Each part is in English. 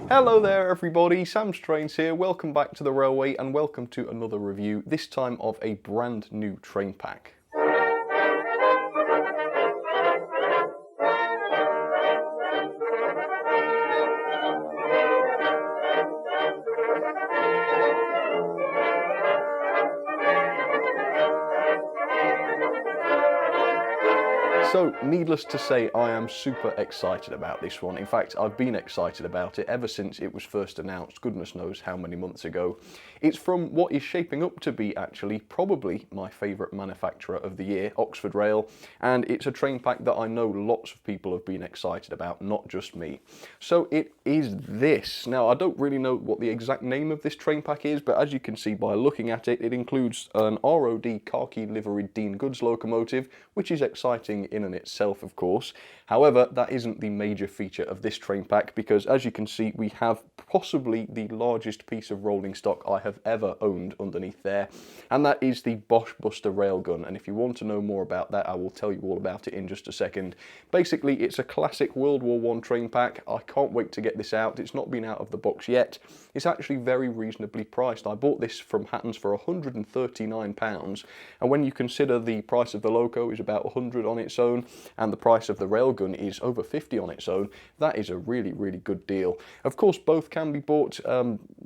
Hello there everybody, Sam's Trains here, welcome back to the railway and welcome to another review, this time of a brand new train pack. So, needless to say, I am super excited about this one. In fact, I've been excited about it ever since it was first announced, goodness knows how many months ago. It's from what is shaping up to be actually probably my favourite manufacturer of the year, Oxford Rail, and it's a train pack that I know lots of people have been excited about, not just me. So it is this. Now, I don't really know what the exact name of this train pack is, but as you can see by looking at it, it includes an ROD khaki liveried Dean Goods locomotive, which is exciting in and itself, of course. However, that isn't the major feature of this train pack because, as you can see, we have possibly the largest piece of rolling stock I have ever owned underneath there, and that is the Boche Buster railgun. And if you want to know more about that, I will tell you all about it in just a second. Basically, it's a classic World War I train pack. I can't wait to get this out. It's not been out of the box yet. It's actually very reasonably priced. I bought this from Hatton's for £139, and when you consider the price of the loco is about 100 on its own, and the price of the railgun is over 50 on its own, that is a really, really good deal. Of course, both can be bought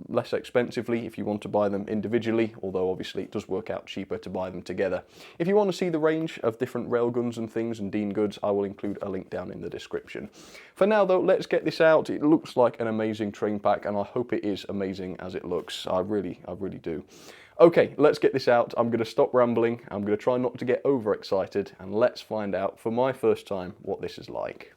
less expensively if you want to buy them individually, although obviously it does work out cheaper to buy them together. If you want to see the range of different railguns and things and Dean Goods, I will include a link down in the description. For now though, let's get this out. It looks like an amazing train pack, and I hope it is amazing as it looks. I really do. Okay, let's get this out. I'm going to stop rambling. I'm going to try not to get overexcited, and let's find out for my first time what this is like.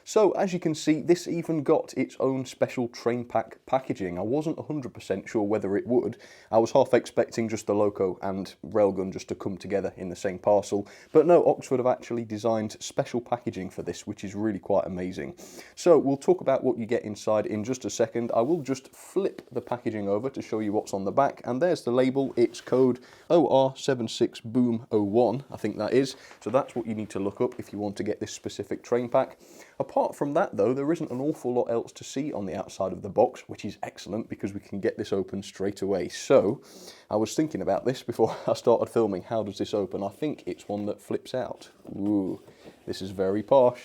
So, as you can see, this even got its own special train pack packaging. I wasn't 100% sure whether it would. I was half expecting just the loco and railgun just to come together in the same parcel. But no, Oxford have actually designed special packaging for this, which is really quite amazing. So, we'll talk about what you get inside in just a second. I will just flip the packaging over to show you what's on the back. And there's the label. It's code OR76BOOM01, I think that is. So that's what you need to look up if you want to get this specific train pack. Apart from that though, there isn't an awful lot else to see on the outside of the box, which is excellent because we can get this open straight away. So, I was thinking about this before I started filming. How does this open? I think it's one that flips out. Ooh, this is very posh.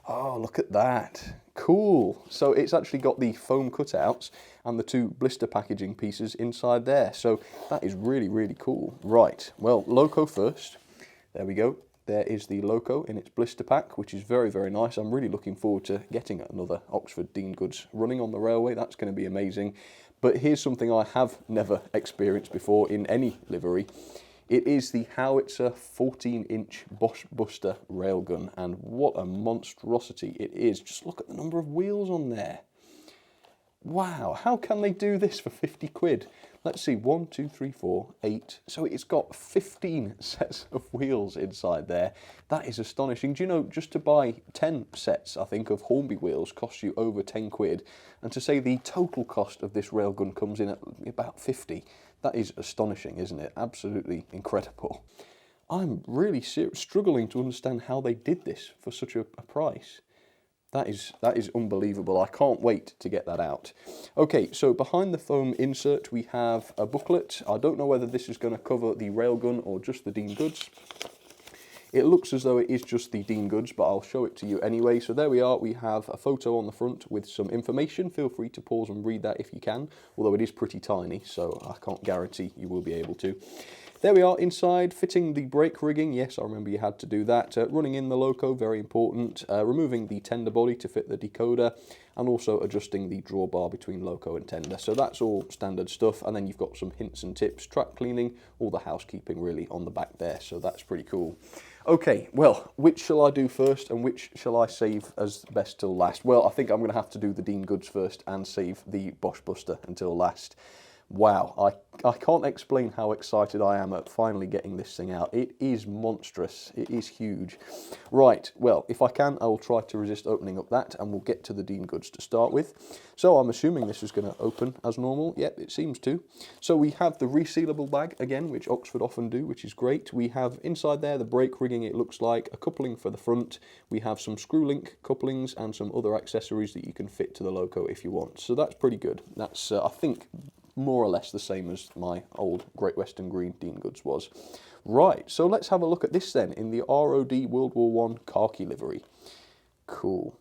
Oh, look at that. Cool. So it's actually got the foam cutouts and the two blister packaging pieces inside there. So that is really, really cool. Right, well, loco first. There we go. There is the loco in its blister pack, which is very, very nice. I'm really looking forward to getting another Oxford Dean Goods running on the railway. That's going to be amazing. But here's something I have never experienced before in any livery. It is the Howitzer 14-inch Boche Buster railgun, and what a monstrosity it is. Just look at the number of wheels on there. Wow, how can they do this for 50 quid? Let's see, 1, 2, 3, 4, 8. So it's got 15 sets of wheels inside there. That is astonishing. Do you know, just to buy 10 sets, I think, of Hornby wheels costs you over 10 quid. And to say the total cost of this railgun comes in at about 50, that is astonishing, isn't it? Absolutely incredible. I'm really struggling to understand how they did this for such a price. That is unbelievable. I can't wait to get that out. Okay, so behind the foam insert we have a booklet. I don't know whether this is going to cover the railgun or just the Dean Goods. It looks as though it is just the Dean Goods, but I'll show it to you anyway. So there we are. We have a photo on the front with some information. Feel free to pause and read that if you can, although it is pretty tiny, so I can't guarantee you will be able to. There we are inside, fitting the brake rigging. Yes, I remember you had to do that. Running in the loco, very important. Removing the tender body to fit the decoder, and also adjusting the drawbar between loco and tender. So that's all standard stuff. And then you've got some hints and tips, track cleaning, all the housekeeping really on the back there. So that's pretty cool. Okay, well, which shall I do first and which shall I save as best till last? Well, I think I'm going to have to do the Dean Goods first and save the Boche Buster until last. Wow, I can't explain how excited I am at finally getting this thing out. It is monstrous. It is huge. Right, well, if I can, I will try to resist opening up that, and we'll get to the Dean goods to start with. So I'm assuming this is going to open as normal. Yep, it seems to. So we have the resealable bag again, which Oxford often do, which is great. We have inside there the brake rigging, it looks like, a coupling for the front. We have some screw link couplings and some other accessories that you can fit to the loco if you want. So that's pretty good. That's, I think, more or less the same as my old Great Western Green Dean goods was. Right, so let's have a look at this then in the ROD World War I khaki livery. Cool.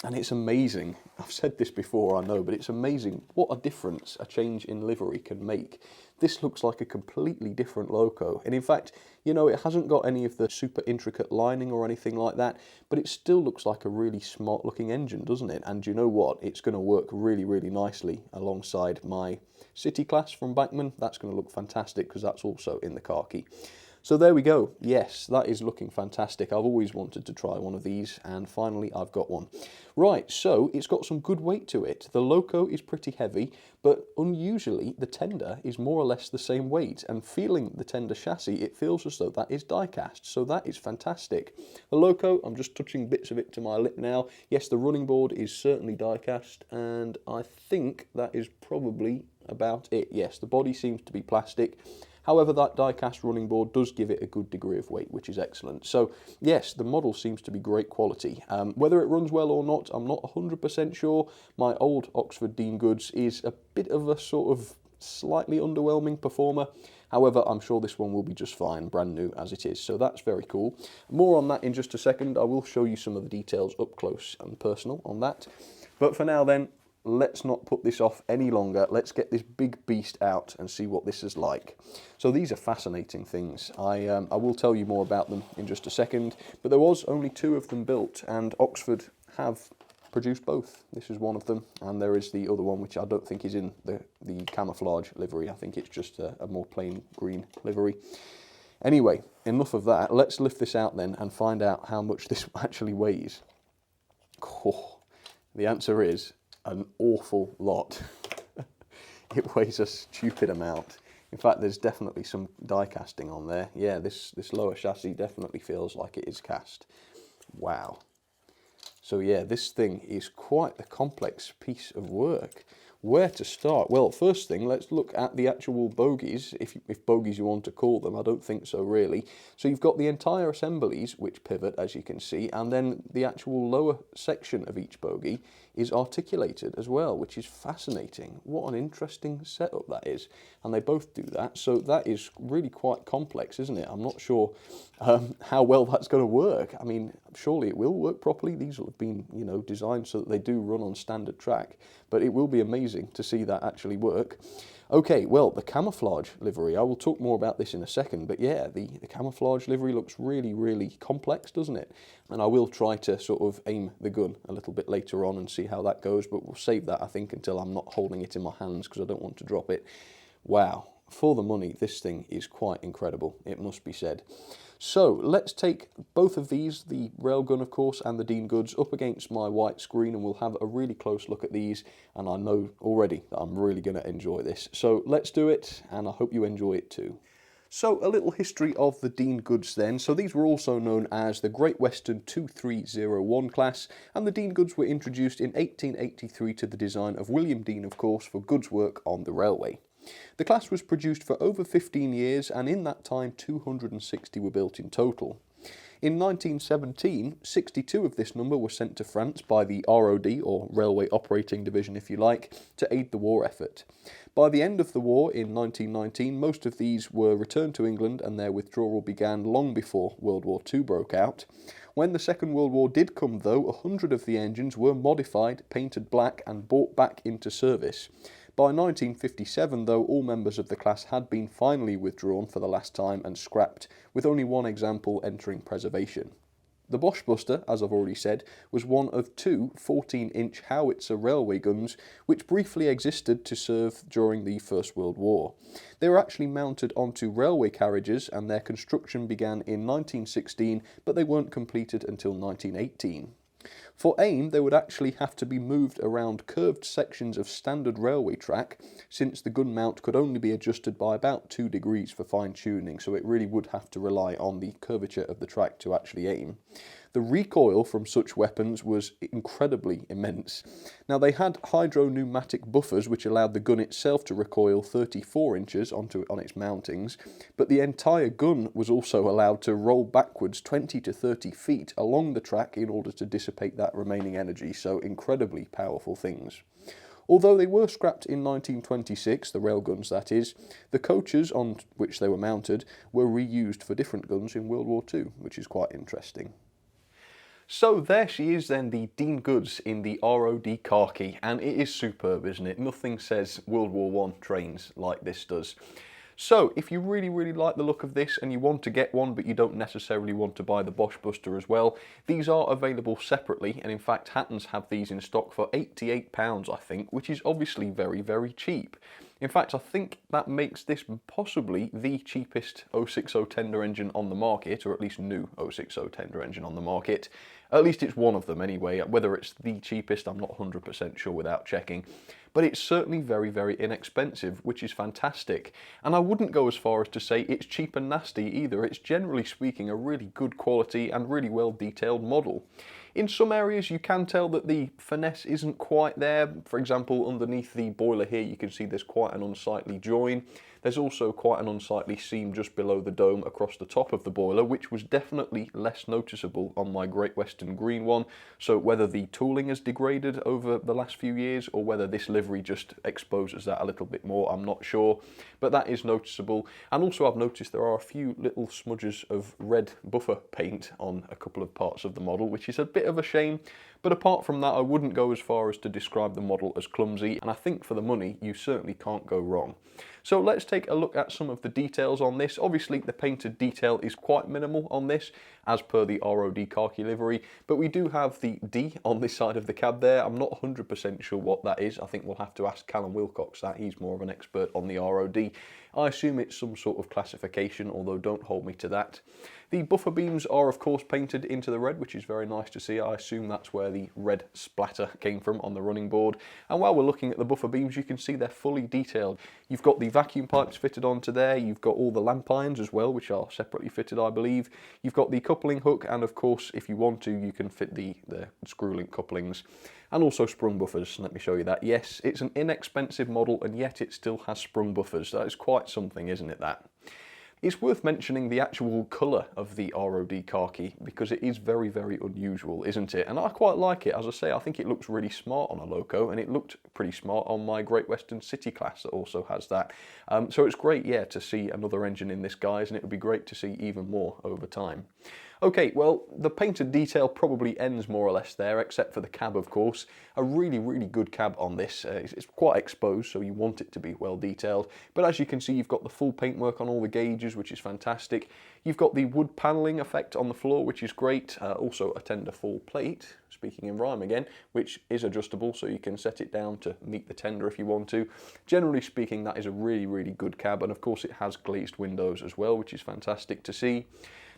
And it's amazing. I've said this before, I know, but it's amazing what a difference a change in livery can make. This looks like a completely different loco. And in fact, you know, it hasn't got any of the super intricate lining or anything like that, but it still looks like a really smart looking engine, doesn't it? And you know what? It's going to work really, really nicely alongside my City class from Bachmann. That's going to look fantastic because that's also in the khaki. So there we go. Yes, that is looking fantastic. I've always wanted to try one of these, and finally I've got one. Right, so it's got some good weight to it. The loco is pretty heavy, but unusually the tender is more or less the same weight, and feeling the tender chassis, it feels as though that is die-cast, so that is fantastic. The loco, I'm just touching bits of it to my lip now. Yes, the running board is certainly die-cast, and I think that is probably about it. Yes, the body seems to be plastic. However, that die-cast running board does give it a good degree of weight, which is excellent. So, yes, the model seems to be great quality. Whether it runs well or not, I'm not 100% sure. My old Oxford Dean goods is a bit of a sort of slightly underwhelming performer. However, I'm sure this one will be just fine, brand new as it is. So that's very cool. More on that in just a second. I will show you some of the details up close and personal on that. But for now then, let's not put this off any longer. Let's get this big beast out and see what this is like. So these are fascinating things. I will tell you more about them in just a second, but there was only 2 of them built, and Oxford have produced both. This is one of them, and there is the other one, which I don't think is in the camouflage livery. I think it's just a more plain green livery. Anyway, enough of that. Let's lift this out then and find out how much this actually weighs. Oh, the answer is an awful lot. It weighs a stupid amount. In fact, there's definitely some die casting on there. Yeah, this lower chassis definitely feels like it is cast. Wow. So yeah, this thing is quite a complex piece of work. Where to start? Well, first thing, let's look at the actual bogies, if bogies you want to call them. I don't think so, really. So you've got the entire assemblies, which pivot, as you can see, and then the actual lower section of each bogie is articulated as well, which is fascinating. What an interesting setup that is. And they both do that, so that is really quite complex, isn't it? I'm not sure how well that's going to work. I mean, surely it will work properly. These will have been, you know, designed so that they do run on standard track, but it will be amazing to see that actually work. Okay, well, the camouflage livery, I will talk more about this in a second, but yeah, the camouflage livery looks really, really complex, doesn't it? And I will try to sort of aim the gun a little bit later on and see how that goes, but we'll save that, I think, until I'm not holding it in my hands because I don't want to drop it. Wow, for the money, this thing is quite incredible, it must be said. So let's take both of these, the railgun of course and the Dean goods, up against my white screen, and we'll have a really close look at these, and I know already that I'm really going to enjoy this. So let's do it, and I hope you enjoy it too. So a little history of the Dean goods then. So these were also known as the Great Western 2301 class, and the Dean goods were introduced in 1883 to the design of William Dean, of course, for goods work on the railway. The class was produced for over 15 years, and in that time 260 were built in total. In 1917, 62 of this number were sent to France by the ROD, or Railway Operating Division if you like, to aid the war effort. By the end of the war in 1919, most of these were returned to England, and their withdrawal began long before World War II broke out. When the Second World War did come though, 100 of the engines were modified, painted black and brought back into service. By 1957 though, all members of the class had been finally withdrawn for the last time and scrapped, with only one example entering preservation. The Boche Buster, as I've already said, was one of 2 14-inch howitzer railway guns which briefly existed to serve during the First World War. They were actually mounted onto railway carriages, and their construction began in 1916, but they weren't completed until 1918. For aim, they would actually have to be moved around curved sections of standard railway track, since the gun mount could only be adjusted by about 2 degrees for fine tuning, so it really would have to rely on the curvature of the track to actually aim. The recoil from such weapons was incredibly immense. Now, they had hydro-pneumatic buffers which allowed the gun itself to recoil 34 inches on its mountings, but the entire gun was also allowed to roll backwards 20 to 30 feet along the track in order to dissipate that remaining energy, so incredibly powerful things. Although they were scrapped in 1926, the railguns that is, the coaches on which they were mounted were reused for different guns in World War II, which is quite interesting. So there she is then, the Dean Goods in the ROD khaki, and it is superb, isn't it? Nothing says World War I trains like this does. So if you really like the look of this and you want to get one but you don't necessarily want to buy the Boche Buster as well, these are available separately, and in fact Hatton's have these in stock for £88 I think, which is obviously very cheap. In fact, I think that makes this possibly the cheapest 060 tender engine on the market, or at least new 060 tender engine on the market. At least it's one of them anyway. Whether it's the cheapest, I'm not 100% sure without checking. But it's certainly very inexpensive, which is fantastic. And I wouldn't go as far as to say it's cheap and nasty either. It's generally speaking a really good quality and really well detailed model. In some areas you can tell that the finesse isn't quite there. For example, underneath the boiler here you can see there's quite an unsightly join. There's also quite an unsightly seam just below the dome across the top of the boiler, which was definitely less noticeable on my Great Western Green one. So whether the tooling has degraded over the last few years or whether this livery just exposes that a little bit more, I'm not sure. But that is noticeable. And also I've noticed there are a few little smudges of red buffer paint on a couple of parts of the model, which is a bit of a shame. But apart from that, I wouldn't go as far as to describe the model as clumsy, and I think for the money you certainly can't go wrong. So let's take a look at some of the details on this. Obviously the painted detail is quite minimal on this, as per the ROD khaki livery, but we do have the D on this side of the cab there. I'm not 100% sure what that is. I think we'll have to ask Callum Wilcox that. He's more of an expert on the ROD. I assume it's some sort of classification, although don't hold me to that. The buffer beams are of course painted into the red, which is very nice to see. I assume that's where the red splatter came from on the running board. And while we're looking at the buffer beams, you can see they're fully detailed. You've got the vacuum pipes fitted onto there, you've got all the lamp irons as well, which are separately fitted I believe. You've got the coupling hook, and of course if you want to you can fit the screw link couplings. And also sprung buffers, let me show you that. Yes, it's an inexpensive model and yet it still has sprung buffers. That is quite something, isn't it, that? It's worth mentioning the actual colour of the ROD khaki, because it is very unusual, isn't it? And I quite like it. As I say, I think it looks really smart on a loco, and it looked pretty smart on my Great Western City class that also has that. So it's great, yeah, to see another engine in this guise, and it would be great to see even more over time. Okay, well, the painted detail probably ends more or less there, except for the cab, of course. A really good cab on this. It's quite exposed, so you want it to be well detailed. But as you can see, you've got the full paintwork on all the gauges, which is fantastic. You've got the wood panelling effect on the floor, which is great. Also a tender full plate, speaking in rhyme again, which is adjustable, so you can set it down to meet the tender if you want to. Generally speaking, that is a really good cab, and of course it has glazed windows as well, which is fantastic to see.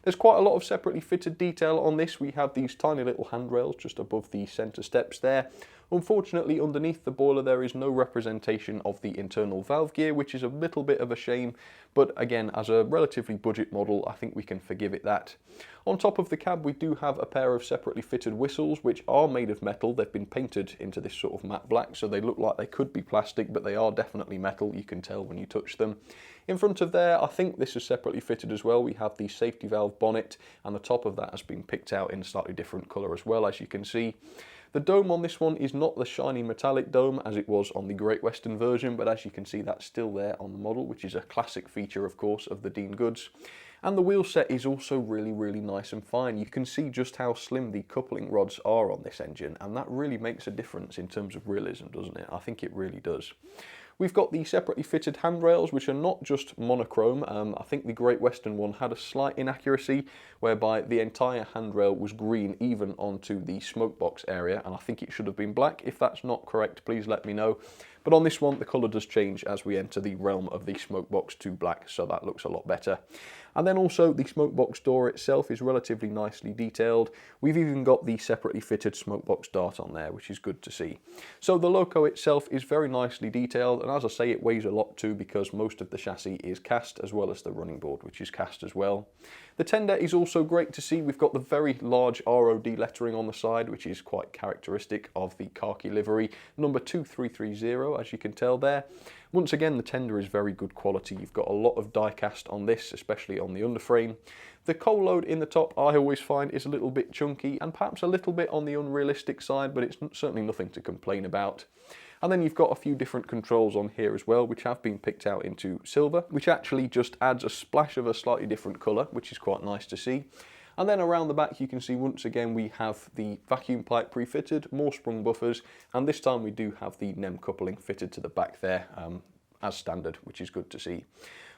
There's quite a lot of separately fitted detail on this. We have these tiny little handrails just above the centre steps there. Unfortunately, underneath the boiler there is no representation of the internal valve gear, which is a little bit of a shame, but again, as a relatively budget model, I think we can forgive it that. On top of the cab we do have a pair of separately fitted whistles, which are made of metal. They've been painted into this sort of matte black, so they look like they could be plastic, but they are definitely metal. You can tell when you touch them. In front of there, I think this is separately fitted as well. We have the safety valve bonnet, and the top of that has been picked out in a slightly different colour as well, as you can see. The dome on this one is not the shiny metallic dome as it was on the Great Western version, but as you can see that's still there on the model, which is a classic feature of course of the Dean Goods. And the wheel set is also really nice and fine. You can see just how slim the coupling rods are on this engine, and that really makes a difference in terms of realism, doesn't it? I think it really does. We've got the separately fitted handrails, which are not just monochrome. I think the Great Western one had a slight inaccuracy, whereby the entire handrail was green even onto the smoke box area, and I think it should have been black. If that's not correct, please let me know. But on this one, the colour does change as we enter the realm of the smoke box to black, so that looks a lot better. And then also the smoke box door itself is relatively nicely detailed. We've even got the separately fitted smoke box dart on there, which is good to see. So the loco itself is very nicely detailed, and as I say, it weighs a lot too because most of the chassis is cast, as well as the running board, which is cast as well. The tender is also great to see. We've got the very large ROD lettering on the side, which is quite characteristic of the khaki livery, number 2330, as you can tell there. Once again, the tender is very good quality. You've got a lot of die cast on this, especially on the underframe. The coal load in the top, I always find, is a little bit chunky and perhaps a little bit on the unrealistic side, but it's certainly nothing to complain about. And then you've got a few different controls on here as well, which have been picked out into silver, which actually just adds a splash of a slightly different colour, which is quite nice to see. And then around the back you can see once again we have the vacuum pipe pre-fitted, more sprung buffers, and this time we do have the NEM coupling fitted to the back there as standard, which is good to see.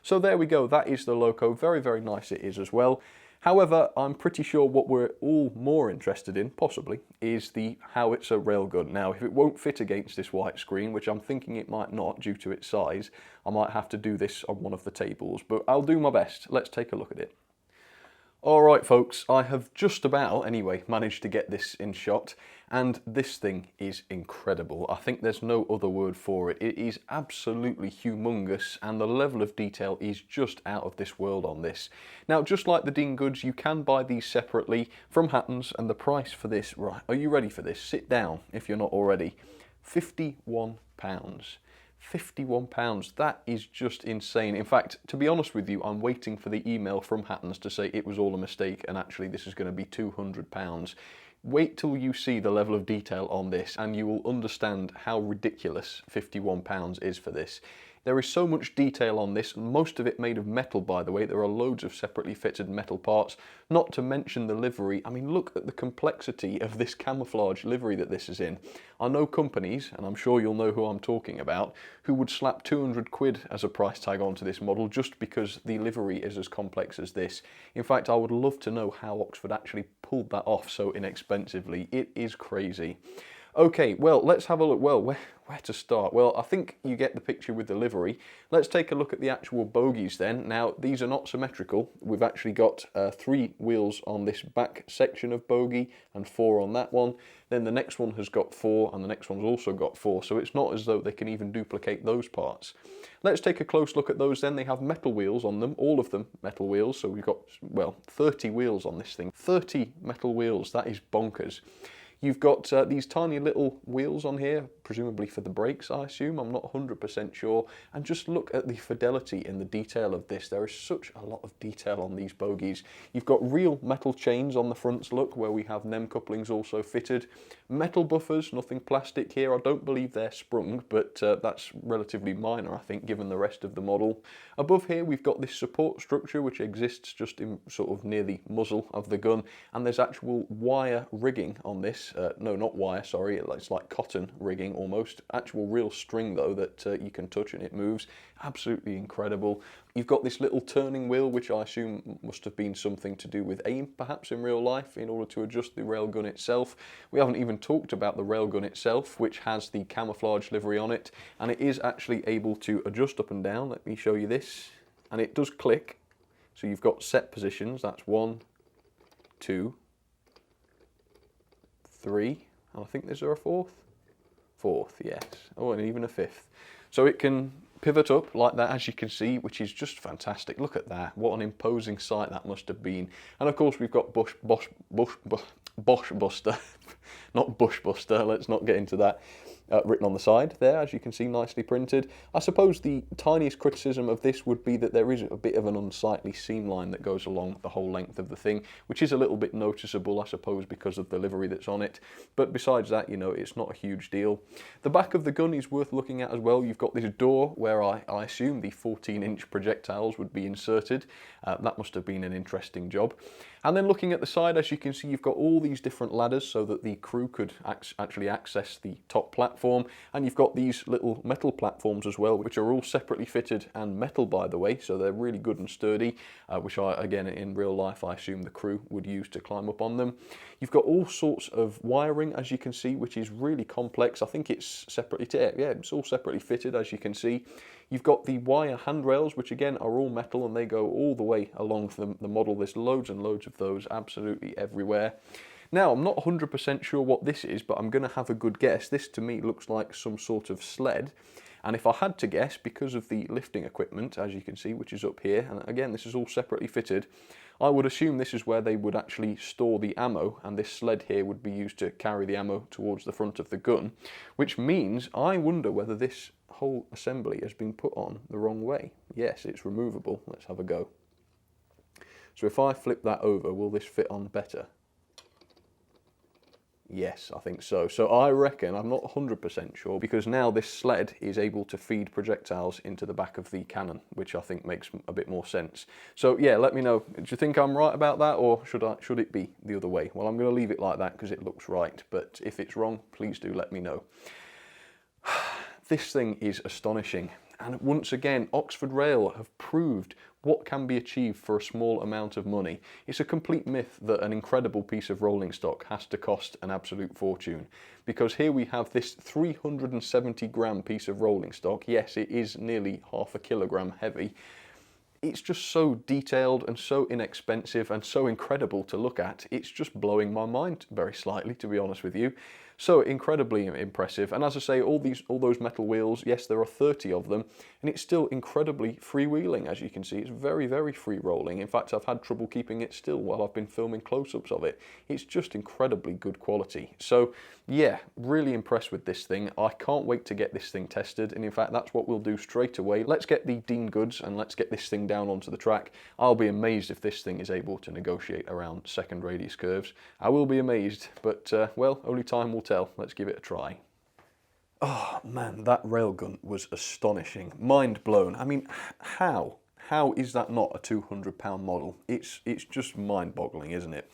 So there we go, that is the loco. Very, very nice it is as well. However, I'm pretty sure what we're all more interested in, possibly, is the howitzer railgun. Now, if it won't fit against this white screen, which I'm thinking it might not due to its size, I might have to do this on one of the tables, but I'll do my best. Let's take a look at it. Alright folks, I have just about, anyway, managed to get this in shot, and this thing is incredible. I think there's no other word for it. It is absolutely humongous, and the level of detail is just out of this world on this. Now, just like the Dean Goods, you can buy these separately from Hatton's, and the price for this, right, are you ready for this? Sit down if you're not already. £51. £51, that is just insane. In fact, to be honest with you, I'm waiting for the email from Hatton's to say it was all a mistake and actually this is going to be £200. Wait till you see the level of detail on this and you will understand how ridiculous £51 is for this. There is so much detail on this, most of it made of metal, by the way. There are loads of separately fitted metal parts, not to mention the livery. I mean, look at the complexity of this camouflage livery that this is in. I know companies, and I'm sure you'll know who I'm talking about, who would slap 200 quid as a price tag onto this model just because the livery is as complex as this. In fact, I would love to know how Oxford actually pulled that off so inexpensively. It is crazy. Okay, well, let's have a look. Well, where to start? Well, I think you get the picture with the livery. Let's take a look at the actual bogies then. Now, these are not symmetrical. We've actually got 3 wheels on this back section of bogie and 4 on that one. Then the next one has got 4 and the next one's also got 4. So it's not as though they can even duplicate those parts. Let's take a close look at those then. They have metal wheels on them, all of them metal wheels. So we've got, well, 30 wheels on this thing. 30 metal wheels, that is bonkers. You've got these tiny little wheels on here, presumably for the brakes, I assume. I'm not 100% sure. And just look at the fidelity and the detail of this. There is such a lot of detail on these bogies. You've got real metal chains on the fronts, look, where we have NEM couplings also fitted. Metal buffers, nothing plastic here. I don't believe they're sprung, but that's relatively minor, I think, given the rest of the model. Above here, we've got this support structure, which exists just in sort of near the muzzle of the gun. And there's actual wire rigging on this. No, not wire, sorry, it's like cotton rigging almost. Actual real string though that you can touch and it moves. Absolutely incredible. You've got this little turning wheel, which I assume must have been something to do with aim, perhaps in real life, in order to adjust the railgun itself. We haven't even talked about the railgun itself, which has the camouflage livery on it, and it is actually able to adjust up and down. Let me show you this. And it does click. So you've got set positions, that's 1, 2, 3, and I think there's a fourth? Fourth, yes. Oh, and even a fifth. So it can pivot up like that, as you can see, which is just fantastic. Look at that. What an imposing sight that must have been. And of course, we've got Boche Buster, not Bush Buster, let's not get into that. Written on the side there, as you can see, nicely printed. I suppose the tiniest criticism of this would be that there is a bit of an unsightly seam line that goes along the whole length of the thing, which is a little bit noticeable, I suppose, because of the livery that's on it. But besides that, you know, it's not a huge deal. The back of the gun is worth looking at as well. You've got this door where I assume the 14-inch projectiles would be inserted. That must have been an interesting job. And then looking at the side, as you can see, you've got all these different ladders so that the crew could actually access the top platform. platform, and you've got these little metal platforms as well, which are all separately fitted and metal, by the way, so they're really good and sturdy, which again, in real life, I assume the crew would use to climb up on them. You've got all sorts of wiring, as you can see, which is really complex. I think it's separately, yeah, it's all separately fitted, as you can see. You've got the wire handrails, which again are all metal, and they go all the way along the model. There's loads and loads of those absolutely everywhere. Now, I'm not 100% sure what this is, but I'm going to have a good guess. This to me looks like some sort of sled. And if I had to guess, because of the lifting equipment, as you can see, which is up here, and again, this is all separately fitted, I would assume this is where they would actually store the ammo, and this sled here would be used to carry the ammo towards the front of the gun, which means I wonder whether this whole assembly has been put on the wrong way. Yes, it's removable. Let's have a go. So if I flip that over, will this fit on better? Yes, I think so. So I reckon, I'm not 100% sure, because now this sled is able to feed projectiles into the back of the cannon, which I think makes a bit more sense. So yeah, let me know. Do you think I'm right about that, or should it be the other way? Well, I'm going to leave it like that because it looks right, but if it's wrong, please do let me know. This thing is astonishing. And once again, Oxford Rail have proved what can be achieved for a small amount of money. It's a complete myth that an incredible piece of rolling stock has to cost an absolute fortune. Because here we have this 370-gram piece of rolling stock. Yes, it is nearly half a kilogram heavy. It's just so detailed and so inexpensive and so incredible to look at. It's just blowing my mind very slightly, to be honest with you. So incredibly impressive. And as I say, all those metal wheels, yes, there are 30 of them, and it's still incredibly freewheeling, as you can see. It's very, very free rolling. In fact, I've had trouble keeping it still while I've been filming close-ups of it. It's just incredibly good quality. So yeah, really impressed with this thing. I can't wait to get this thing tested, and in fact, that's what we'll do straight away. Let's get the Dean goods and let's get this thing down onto the track. I'll be amazed if this thing is able to negotiate around second radius curves. I will be amazed, but well, only time will tell. Let's give it a try. Oh man, that railgun was astonishing. Mind blown. I mean, how is that not a £200 model? It's just mind-boggling, isn't it?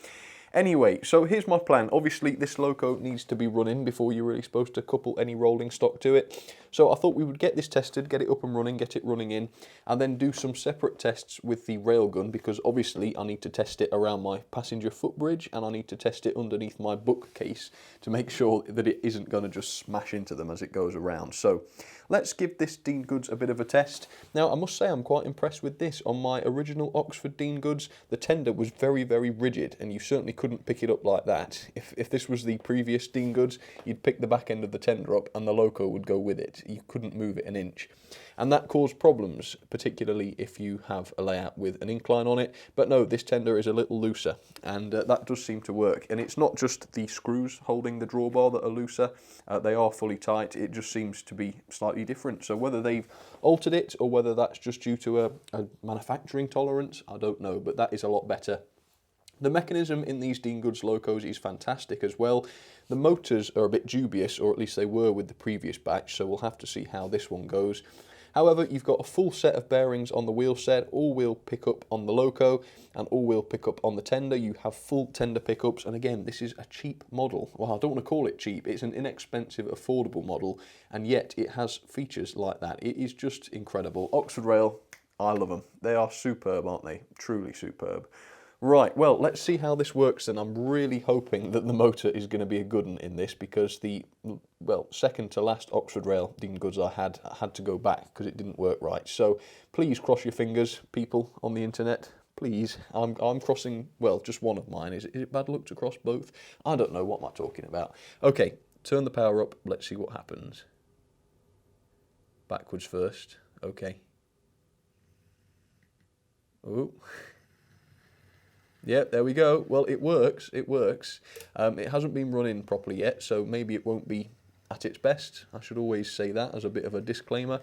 Anyway, so here's my plan. Obviously, this loco needs to be running before you're really supposed to couple any rolling stock to it. So I thought we would get this tested, get it up and running, get it running in, and then do some separate tests with the railgun, because obviously I need to test it around my passenger footbridge, and I need to test it underneath my bookcase to make sure that it isn't going to just smash into them as it goes around. So let's give this Dean goods a bit of a test. Now, I must say I'm quite impressed with this. On my original Oxford Dean goods, the tender was very, very rigid, and you certainly couldn't pick it up like that. If this was the previous Dean goods, you'd pick the back end of the tender up and the loco would go with it. You couldn't move it an inch. And that caused problems, particularly if you have a layout with an incline on it. But no, this tender is a little looser, and that does seem to work. And it's not just the screws holding the drawbar that are looser, they are fully tight. It just seems to be slightly different. So whether they've altered it or whether that's just due to a manufacturing tolerance, I don't know, but that is a lot better. The mechanism in these Dean goods locos is fantastic as well. The motors are a bit dubious, or at least they were with the previous batch, so we'll have to see how this one goes. However, you've got a full set of bearings on the wheel set, all-wheel pickup on the loco, and all-wheel pickup on the tender. You have full tender pickups, and again, this is a cheap model. Well, I don't want to call it cheap. It's an inexpensive, affordable model, and yet it has features like that. It is just incredible. Oxford Rail, I love them. They are superb, aren't they? Truly superb. Right, well, let's see how this works then. I'm really hoping that the motor is going to be a good one in this, because the, well, second to last Oxford Rail Dean goods I had to go back because it didn't work right. So please cross your fingers, people on the internet. Please. I'm crossing, well, just one of mine. Is it bad luck to cross both? I don't know. What am I talking about? Okay, turn the power up. Let's see what happens. Backwards first. Okay. Oh. Yep, there we go. Well, it works. It works. It hasn't been running properly yet, so maybe it won't be at its best. I should always say that as a bit of a disclaimer.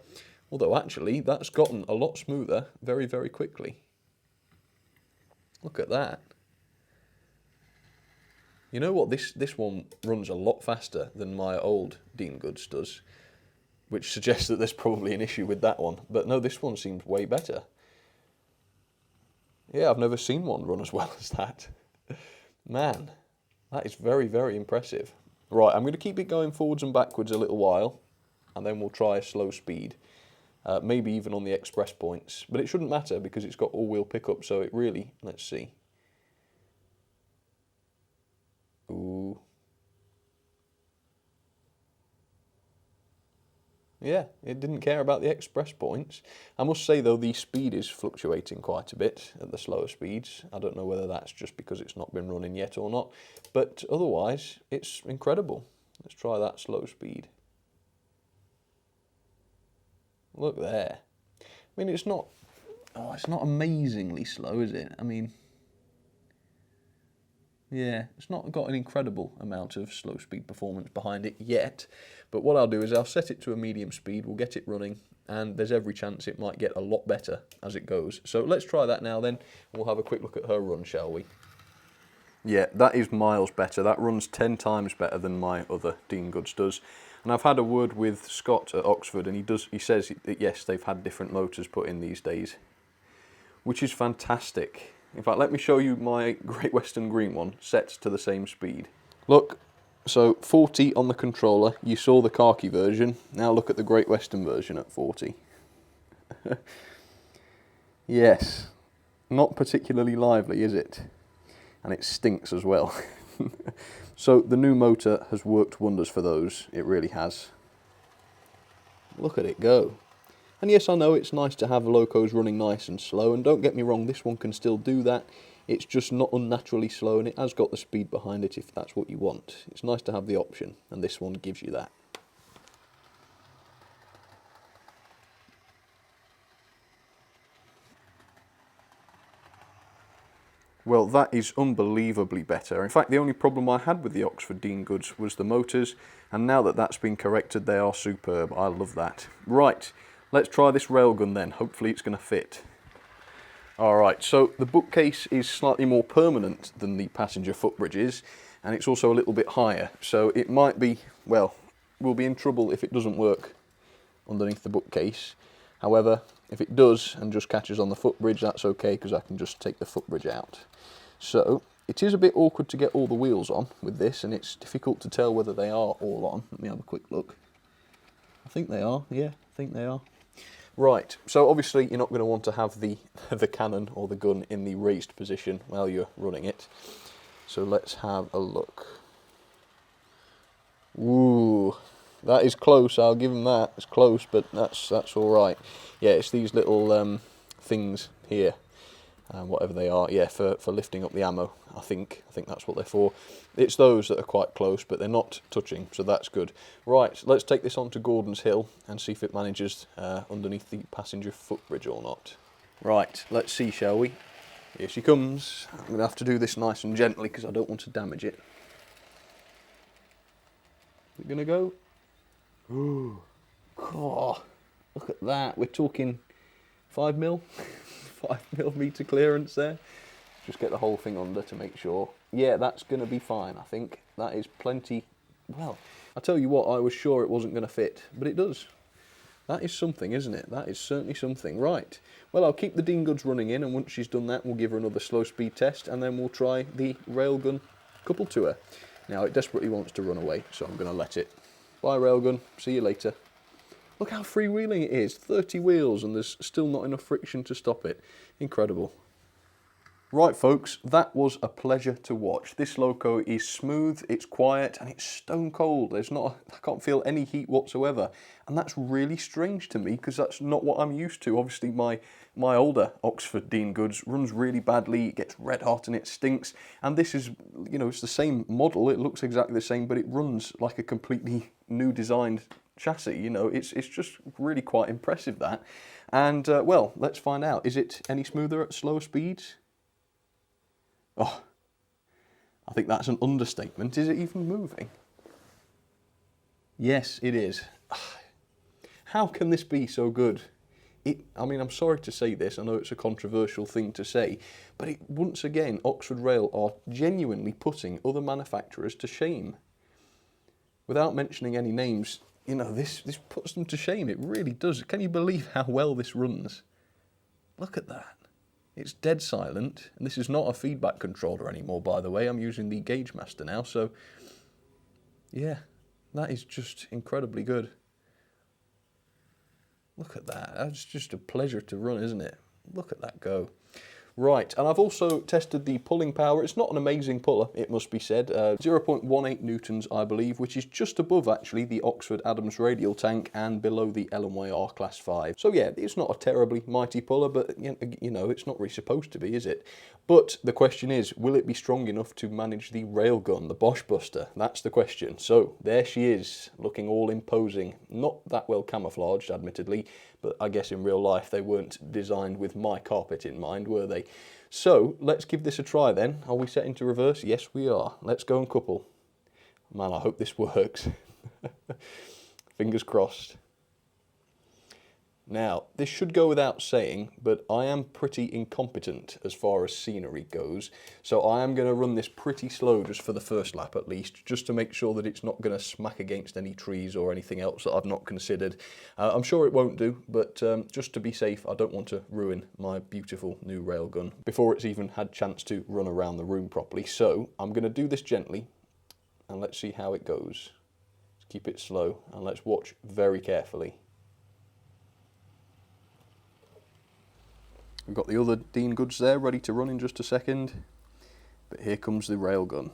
Although, actually, that's gotten a lot smoother very, very quickly. Look at that. You know what? This one runs a lot faster than my old Dean goods does, which suggests that there's probably an issue with that one. But no, this one seems way better. Yeah, I've never seen one run as well as that. Man, that is very, very impressive. Right, I'm going to keep it going forwards and backwards a little while, and then we'll try a slow speed. Maybe even on the express points, but it shouldn't matter because it's got all-wheel pickup, so it really, let's see. Ooh. Yeah, it didn't care about the express points. I must say though, the speed is fluctuating quite a bit at the slower speeds. I don't know whether that's just because it's not been running yet or not, but otherwise it's incredible. Let's try that slow speed. Look there. I mean, it's not amazingly slow, is it? I mean, yeah, it's not got an incredible amount of slow speed performance behind it yet, but what I'll do is I'll set it to a medium speed, we'll get it running, and there's every chance it might get a lot better as it goes. So let's try that now then, we'll have a quick look at her run, shall we? Yeah, that is miles better. That runs 10 times better than my other Dean Goods does. And I've had a word with Scott at Oxford, and he says that yes, they've had different motors put in these days, which is fantastic. In fact, let me show you my Great Western Green one, set to the same speed. Look, so 40 on the controller, you saw the khaki version, now look at the Great Western version at 40. Yes, not particularly lively, is it? And it stinks as well. So the new motor has worked wonders for those, it really has. Look at it go. And yes, I know it's nice to have locos running nice and slow, and don't get me wrong, this one can still do that. It's just not unnaturally slow, and it has got the speed behind it if that's what you want. It's nice to have the option, and this one gives you that. Well, that is unbelievably better. In fact, the only problem I had with the Oxford Dean Goods was the motors, and now that that's been corrected, they are superb. I love that. Right, let's try this railgun then. Hopefully it's going to fit. Alright, so the bookcase is slightly more permanent than the passenger footbridge is, and it's also a little bit higher, so it might be, well, we'll be in trouble if it doesn't work underneath the bookcase. However, if it does and just catches on the footbridge, that's okay because I can just take the footbridge out. So, it is a bit awkward to get all the wheels on with this, and it's difficult to tell whether they are all on. Let me have a quick look. I think they are, yeah, I think they are. Right, so obviously you're not going to want to have the cannon or the gun in the raised position while you're running it. So let's have a look. Ooh, that is close, I'll give them that. It's close, but that's all right. Yeah, it's these little things here, whatever they are, yeah, for lifting up the ammo, I think that's what they're for. It's those that are quite close, but they're not touching, so that's good. Right, let's take this on to Gordon's Hill and see if it manages underneath the passenger footbridge or not. Right, let's see, shall we? Here she comes. I'm going to have to do this nice and gently because I don't want to damage it. Is it going to go? Ooh. Oh, look at that. We're talking 5 mil? 5mm clearance there. Just get the whole thing under to make sure. Yeah, that's going to be fine, I think. That is plenty. Well, I tell you what, I was sure it wasn't going to fit, but it does. That is something, isn't it? That is certainly something. Right. Well, I'll keep the Dean Goods running in, and once she's done that, we'll give her another slow speed test, and then we'll try the railgun couple to her. Now, it desperately wants to run away, so I'm going to let it. Bye, railgun. See you later. Look how freewheeling it is. 30 wheels, and there's still not enough friction to stop it. Incredible. Right, folks, that was a pleasure to watch. This loco is smooth, it's quiet, and it's stone cold. I can't feel any heat whatsoever. And that's really strange to me, because that's not what I'm used to. Obviously, my older Oxford Dean Goods runs really badly, it gets red hot and it stinks. And this is, you know, it's the same model, it looks exactly the same, but it runs like a completely new designed chassis. You know, it's just really quite impressive, that. And, well, let's find out. Is it any smoother at slower speeds? Oh, I think that's an understatement. Is it even moving? Yes, it is. How can this be so good? I mean, I'm sorry to say this, I know it's a controversial thing to say, but once again, Oxford Rail are genuinely putting other manufacturers to shame. Without mentioning any names, you know, this puts them to shame. It really does. Can you believe how well this runs? Look at that. It's dead silent, and this is not a feedback controller anymore, by the way. I'm using the Gauge Master now, so Yeah, that is just incredibly good. Look at that. That's just a pleasure to run, isn't it? Look at that go. Right, and I've also tested the pulling power. It's not an amazing puller, it must be said. 0.18 newtons, I believe, which is just above, actually, the Oxford Adams radial tank and below the Ellenway R Class 5. So yeah, it's not a terribly mighty puller, but you know, it's not really supposed to be, is it? But the question is, will it be strong enough to manage the railgun, the Boche Buster? That's the question. So there she is, looking all imposing. Not that well camouflaged, admittedly, but I guess in real life they weren't designed with my carpet in mind, were they? So let's give this a try then. Are we set into reverse? Yes, we are. Let's go and couple. Man, I hope this works. Fingers crossed. Now, this should go without saying, but I am pretty incompetent as far as scenery goes, so I am going to run this pretty slow just for the first lap at least, just to make sure that it's not going to smack against any trees or anything else that I've not considered. I'm sure it won't do, but just to be safe, I don't want to ruin my beautiful new railgun before it's even had chance to run around the room properly. So I'm going to do this gently, and let's see how it goes. Let's keep it slow, and let's watch very carefully. We've got the other Dean Goods there ready to run in just a second, but here comes the railgun.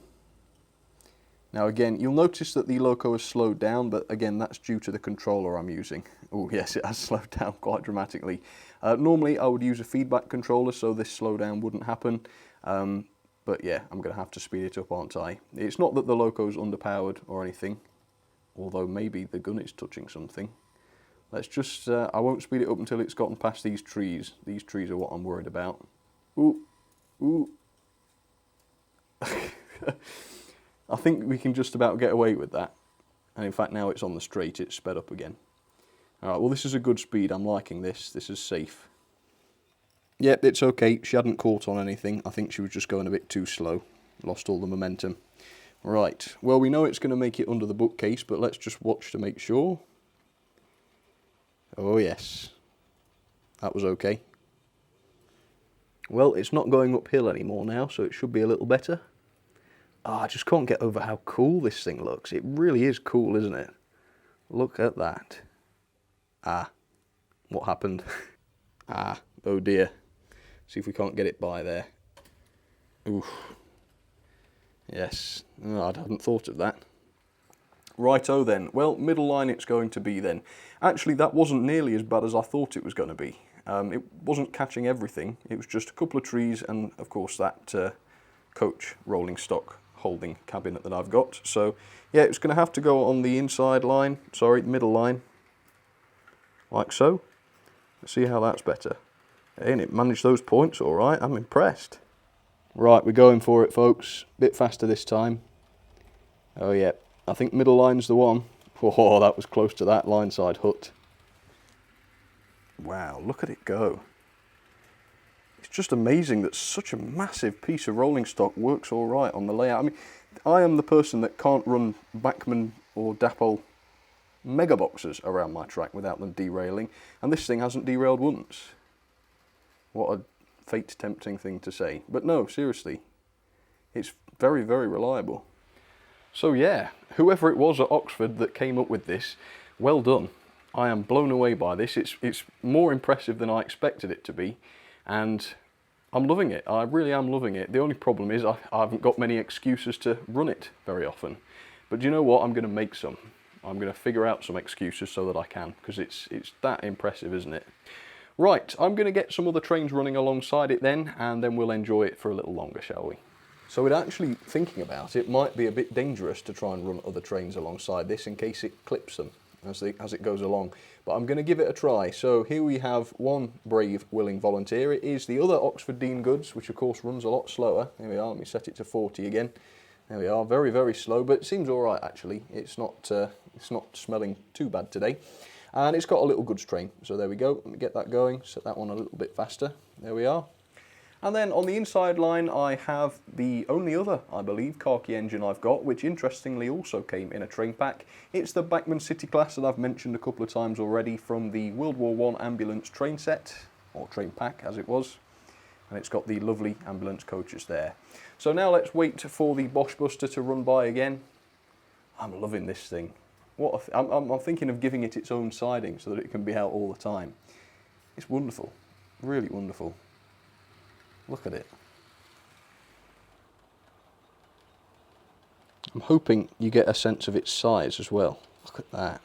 Now again, you'll notice that the loco has slowed down, but again that's due to the controller I'm using. Oh yes, it has slowed down quite dramatically. Normally I would use a feedback controller so this slowdown wouldn't happen, but yeah, I'm going to have to speed it up, aren't I? It's not that the loco's underpowered or anything, although maybe the gun is touching something. Let's just, I won't speed it up until it's gotten past these trees. These trees are what I'm worried about. Ooh, ooh. I think we can just about get away with that. And in fact now it's on the straight, it's sped up again. Alright, well this is a good speed, I'm liking this. This is safe. Yep, it's okay, she hadn't caught on anything. I think she was just going a bit too slow. Lost all the momentum. Right, well we know it's going to make it under the bookcase, but let's just watch to make sure. Oh yes, that was okay. Well, it's not going uphill anymore now, so it should be a little better. I just can't get over how cool this thing looks. It really is cool, isn't it? Look at that. What happened? Oh dear. See if we can't get it by there. Oof. Yes, I hadn't thought of that. Righto then, well, middle line it's going to be then. Actually, that wasn't nearly as bad as I thought it was going to be. It wasn't catching everything, it was just a couple of trees and, of course, that coach rolling stock holding cabinet that I've got. So, yeah, it's going to have to go on the inside line, sorry, middle line, like so. Let's see how that's better. And it managed those points all right, I'm impressed. Right, we're going for it, folks. Bit faster this time. Oh, yeah. I think middle line's the one. Oh, that was close to that line side hut. Wow, look at it go. It's just amazing that such a massive piece of rolling stock works all right on the layout. I mean, I am the person that can't run Bachmann or Dapol mega boxes around my track without them derailing, and this thing hasn't derailed once. What a fate-tempting thing to say. But no, seriously, it's very, very reliable. So yeah, whoever it was at Oxford that came up with this, well done. I am blown away by this. It's more impressive than I expected it to be, and I'm loving it. I really am loving it. The only problem is I haven't got many excuses to run it very often. But do you know what? I'm going to make some. I'm going to figure out some excuses so that I can, because it's that impressive, isn't it? Right, I'm going to get some other trains running alongside it then, and then we'll enjoy it for a little longer, shall we? So it actually, thinking about it, might be a bit dangerous to try and run other trains alongside this in case it clips them as it goes along. But I'm going to give it a try. So here we have one brave, willing volunteer. It is the other Oxford Dean Goods, which of course runs a lot slower. Here we are, let me set it to 40 again. There we are, very, very slow, but it seems all right actually. It's not smelling too bad today. And it's got a little goods train. So there we go, let me get that going, set that one a little bit faster. There we are. And then on the inside line I have the only other, I believe, khaki engine I've got, which interestingly also came in a train pack. It's the Bachmann City class that I've mentioned a couple of times already from the World War I ambulance train set, or train pack as it was. And it's got the lovely ambulance coaches there. So now let's wait for the Boche Buster to run by again. I'm loving this thing. I'm thinking of giving it its own siding so that it can be out all the time. It's wonderful, really wonderful. Look at it. I'm hoping you get a sense of its size as well. Look at that.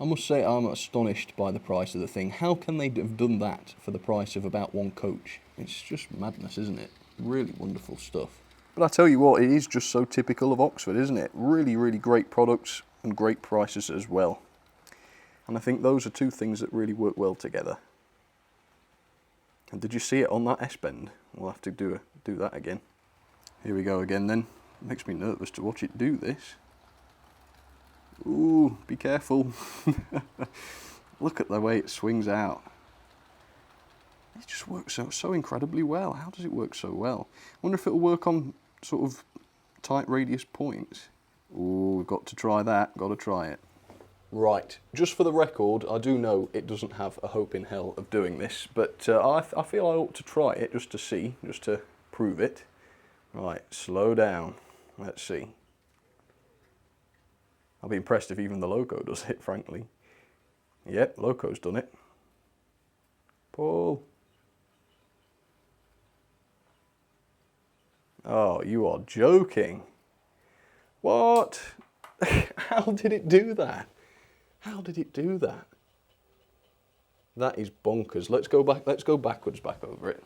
I must say I'm astonished by the price of the thing. How can they have done that for the price of about one coach? It's just madness, isn't it? Really wonderful stuff. But I tell you what, it is just so typical of Oxford, isn't it? Really, really great products and great prices as well. And I think those are two things that really work well together. And did you see it on that S-bend? We'll have to do that again. Here we go again then. It makes me nervous to watch it do this. Ooh, be careful. Look at the way it swings out. It just works so incredibly well. How does it work so well? I wonder if it'll work on sort of tight radius points. Ooh, we've got to try that. Got to try it. Right, just for the record, I do know it doesn't have a hope in hell of doing this, but I feel I ought to try it just to see, just to prove it. Right, slow down. Let's see. I'll be impressed if even the Loco does it, frankly. Yep, Loco's done it. Pull. Oh, you are joking. What? How did it do that? How did it do that? That is bonkers. Let's go backwards back over it.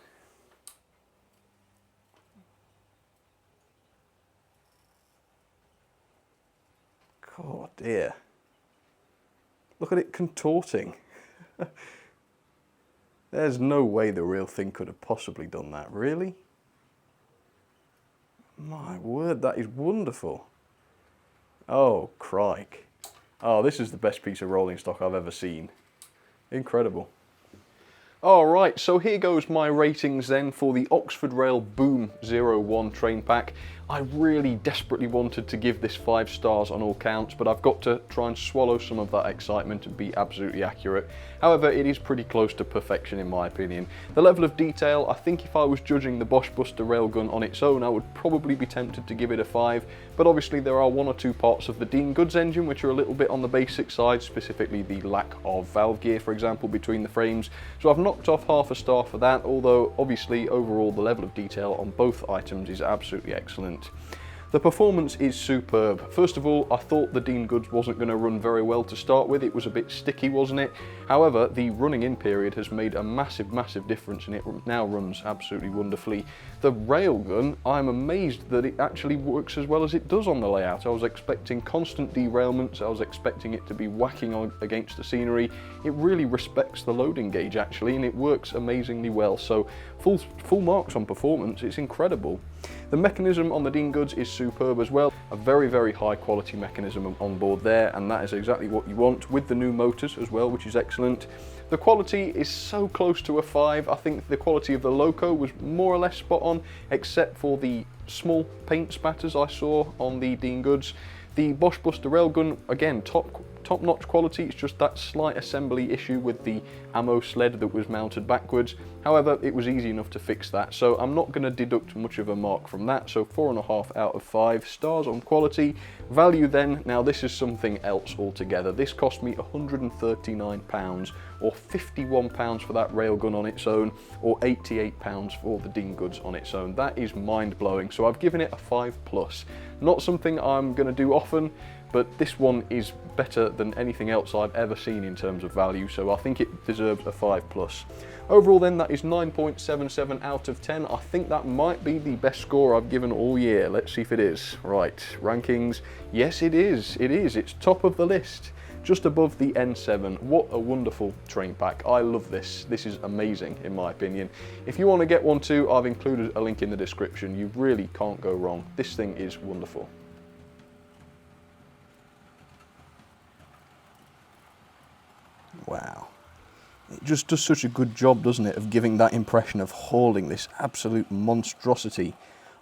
Oh dear. Look at it contorting. There's no way the real thing could have possibly done that, really? My word, that is wonderful. Oh, crike. Oh, this is the best piece of rolling stock I've ever seen. Incredible. Alright, so here goes my ratings then for the Oxford Rail Boom 01 train pack. I really desperately wanted to give this 5 stars on all counts, but I've got to try and swallow some of that excitement and be absolutely accurate. However, it is pretty close to perfection in my opinion. The level of detail, I think if I was judging the Bosch Buster railgun on its own, I would probably be tempted to give it a 5, but obviously there are 1 or 2 parts of the Dean Goods engine which are a little bit on the basic side, specifically the lack of valve gear, for example, between the frames. So I've knocked off half a star for that, although obviously overall the level of detail on both items is absolutely excellent. The performance is superb. First of all, I thought the Dean Goods wasn't going to run very well to start with. It was a bit sticky, wasn't it? However, the running in period has made a massive difference and it now runs absolutely wonderfully. The railgun, I'm amazed that it actually works as well as it does on the layout. I was expecting constant derailments, I was expecting it to be whacking against the scenery. It really respects the loading gauge actually, and it works amazingly well. So full marks on performance, it's incredible. The mechanism on the Dean Goods is superb as well. A very high quality mechanism on board there, and that is exactly what you want with the new motors as well, which is excellent. The quality is so close to a 5. I think the quality of the Loco was more or less spot on, except for the small paint spatters I saw on the Dean Goods. The Bosch Buster railgun, again, top-notch quality. It's just that slight assembly issue with the ammo sled that was mounted backwards. However, it was easy enough to fix that, so I'm not going to deduct much of a mark from that. So 4.5 out of 5 stars on quality. Value then, now this is something else altogether. This cost me £139, or £51 for that railgun on its own, or £88 for the Dean Goods on its own. That is mind-blowing, so I've given it a 5+. Not something I'm going to do often, but this one is better than anything else I've ever seen in terms of value, so I think it deserves a 5+. Overall then, that is 9.77 out of 10. I think that might be the best score I've given all year. Let's see if it is. Right, rankings. Yes, it is. It's top of the list. Just above the N7. What a wonderful train pack. I love this. This is amazing in my opinion. If you want to get one too, I've included a link in the description. You really can't go wrong. This thing is wonderful. Wow. It just does such a good job, doesn't it, of giving that impression of hauling this absolute monstrosity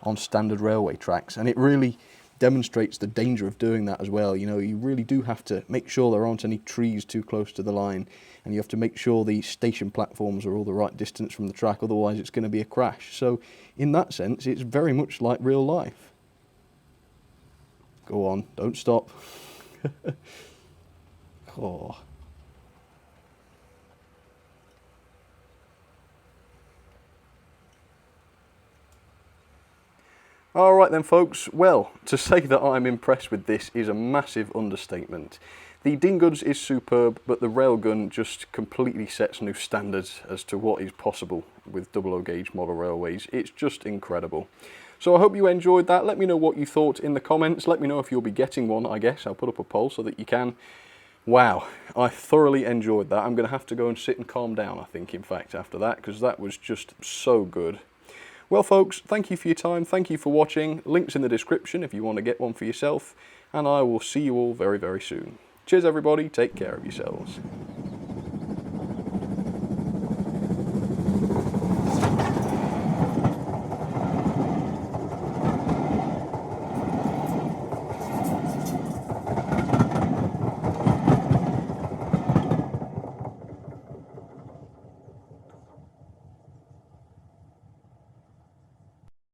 on standard railway tracks. And it really demonstrates the danger of doing that as well. You know, you really do have to make sure there aren't any trees too close to the line, and you have to make sure the station platforms are all the right distance from the track, otherwise it's going to be a crash. So in that sense, it's very much like real life. Go on, don't stop. Oh. Alright then folks, well, to say that I'm impressed with this is a massive understatement. The Dinguds is superb, but the railgun just completely sets new standards as to what is possible with 00 gauge model railways. It's just incredible. So I hope you enjoyed that. Let me know what you thought in the comments. Let me know if you'll be getting one, I guess. I'll put up a poll so that you can. Wow, I thoroughly enjoyed that. I'm going to have to go and sit and calm down, I think, in fact, after that, because that was just so good. Well folks, thank you for your time, thank you for watching, links in the description if you want to get one for yourself, and I will see you all very, very soon. Cheers everybody, take care of yourselves.